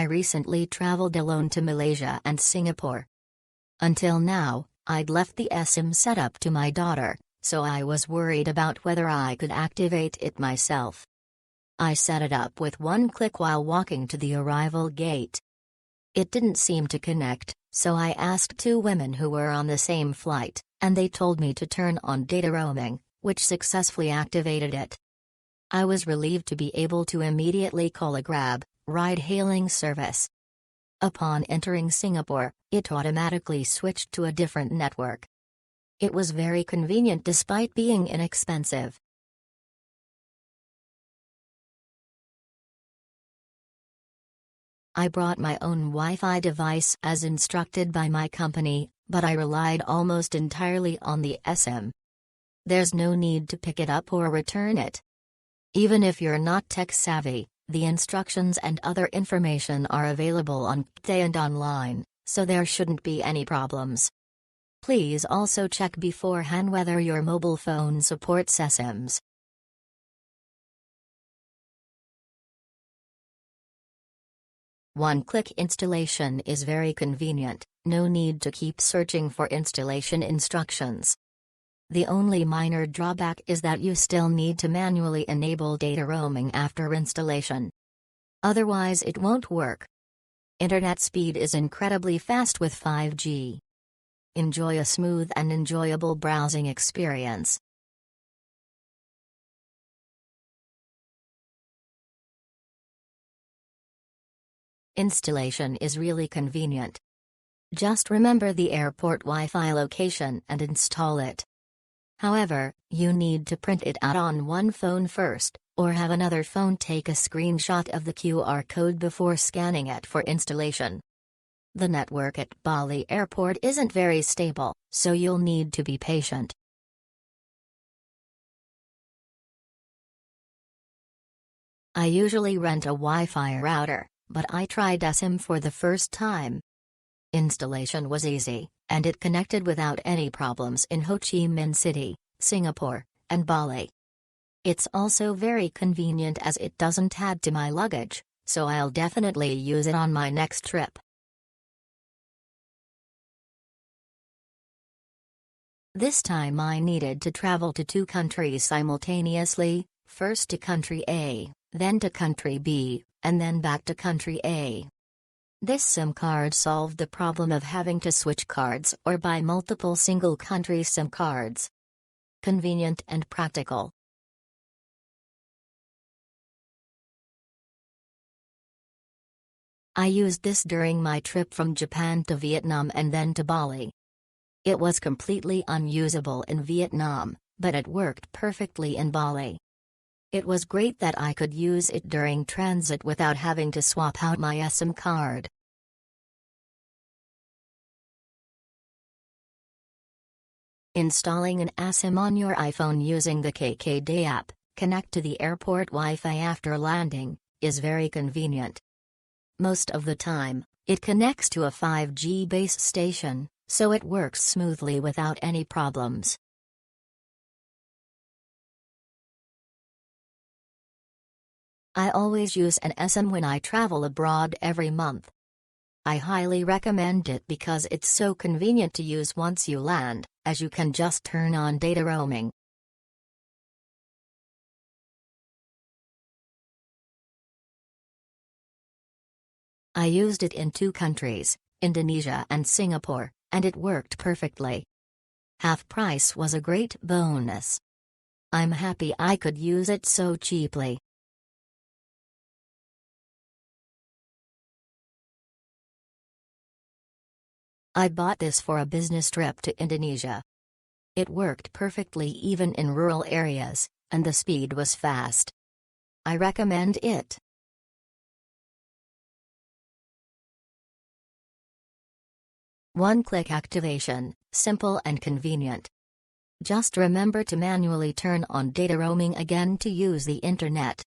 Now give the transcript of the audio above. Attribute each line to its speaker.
Speaker 1: recently traveled alone to Malaysia and Singapore. Until now, I'd left the eSIM setup to my daughter, so I was worried about whether I could activate it myself. I set it up with one click while walking to the arrival gate. It didn't seem to connect, so I asked two women who were on the same flight, and they told me to turn on data roaming, which successfully activated it. I was relieved to be able to immediately call a Grab ride-hailing service. Upon entering Singapore, it automatically switched to a different network. It was very convenient despite being inexpensive. I brought my own Wi-Fi device as instructed by my company, but I relied almost entirely on the eSIM. There's no need to pick it up or return it. Even if you're not tech-savvy, the instructions and other information are available on ChatGPT and online, so there shouldn't be any problems. Please also check beforehand whether your mobile phone supports eSIMs. One-click installation is very convenient, no need to keep searching for installation instructions. The only minor drawback is that you still need to manually enable data roaming after installation. Otherwise it won't work. Internet speed is incredibly fast with 5G. Enjoy a smooth and enjoyable browsing experience. Installation is really convenient. Just remember the airport Wi-Fi location and install it. However, you need to print it out on one phone first, or have another phone take a screenshot of the QR code before scanning it for installation. The network at Bali Airport isn't very stable, so you'll need to be patient. I usually rent a Wi-Fi router, but I tried eSIM for the first time. Installation was easy, and it connected without any problems in Ho Chi Minh City, Singapore, and Bali. It's also very convenient as it doesn't add to my luggage, so I'll definitely use it on my next trip. This time I needed to travel to two countries simultaneously, first to country A, then to country B, and then back to country A. This SIM card solved the problem of having to switch cards or buy multiple single-country SIM cards. Convenient and practical. I used this during my trip from Japan to Vietnam and then to Bali. It was completely unusable in Vietnam, but it worked perfectly in Bali. It was great that I could use it during transit without having to swap out my eSIM card. Installing an eSIM on your iPhone using the KKday app, connect to the airport Wi-Fi after landing, is very convenient. Most of the time, it connects to a 5G base station, so it works smoothly without any problems. I always use an eSIM when I travel abroad every month. I highly recommend it because it's so convenient to use once you land, as you can just turn on data roaming. I used it in two countries, Indonesia and Singapore, and it worked perfectly. Half price was a great bonus. I'm happy I could use it so cheaply. I bought this for a business trip to Indonesia. It worked perfectly even in rural areas, and the speed was fast. I recommend it. One-click activation, simple and convenient. Just remember to manually turn on data roaming again to use the internet.